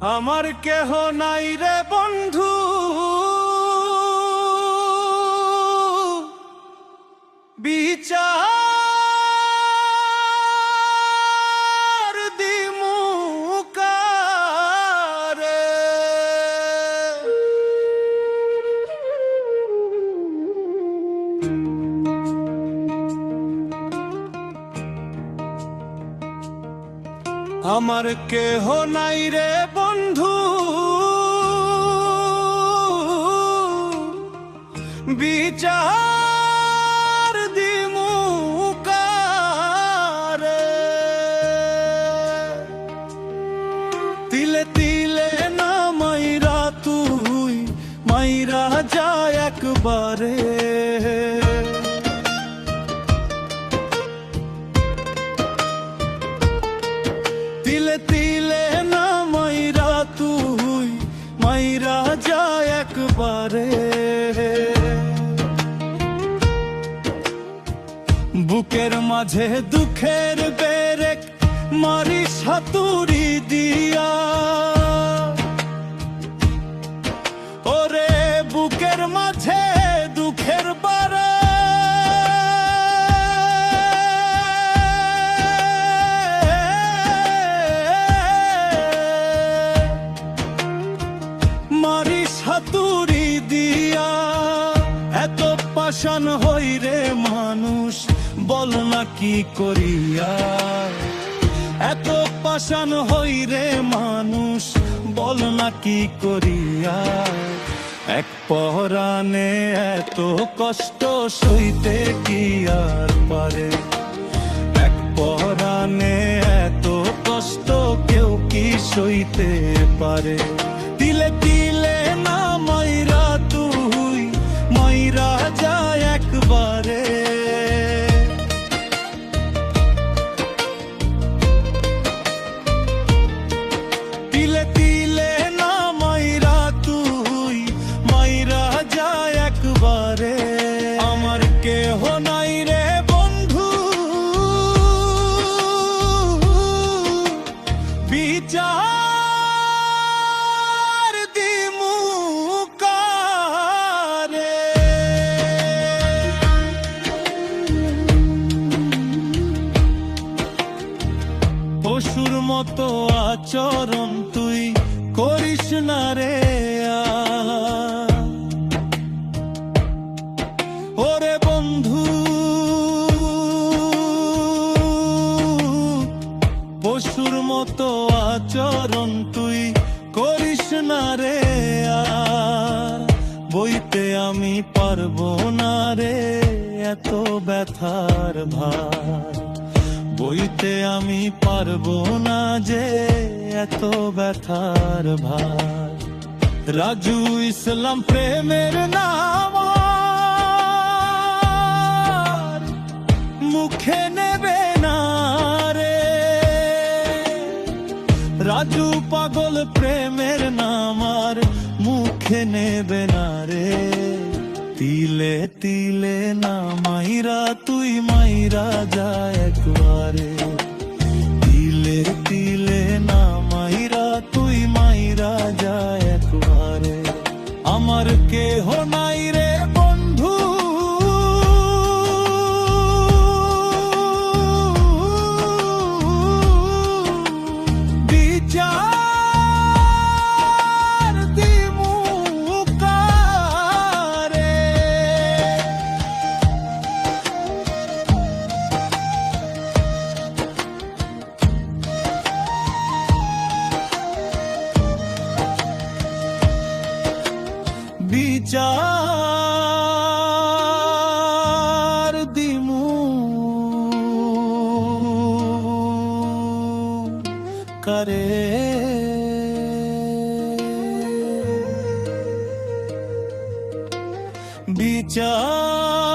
আমার কেহ নাই রে বন্ধু, বিচার দিমু কারে। আমার কেহ নাই রে বন্ধু, বিচার দিমু কারে। তিলে তিলে না মাইরা তুই মাইরা যায় একবারে। তিলে তিলে না মাইরা তুই মাইরা যায় একবারে। বুকের মাঝে দুঃখের বেরেক মারি সাতুরি দিয়া, ওরে বুকের মাঝে দুঃখের বারে মারি সাতুরি দিয়া। এত পাষাণ হই রে মানুষ, বল না কি করিয়া। এত পাষাণ হই রে মানুষ, বল না কি করিয়া। এক পরাণে এত কষ্ট সইতে কি আর পারে। এক পরাণে এত কষ্ট কেউ কি সইতে পারে। তিলে তিলে না মাইরা তুই মাইরা যায় একবারে। তিলে তিলে না মাইরা তুই মাইরা যায় একবারে। আমার কেহ নাই রে বন্ধু, বিচার দিমু কারে। পশুর মতো আচরণ তুই করিস না রে। ওরে বন্ধু, পশুর মতো আচরণ তুই করিস না রে। বইতে আমি পারবো না রে এত ব্যথার ভার। বইতে আমি পারবো না যে এত ব্যথার ভার। রাজু ইসলাম প্রেমের নাম আর মুখে নেবে না রে। রাজু পাগল প্রেমের নাম আর মুখে নেবে না রে। তিলে তিলে না মাইরা তুই মাইরা যায় একবারে। তিলে তিলে না মাইরা তুই মাইরা যায় একবারে। আমার কেহ নাই রে বন্ধু, বিচার দিমু কারে। বিচার দিমু কারে। বিচার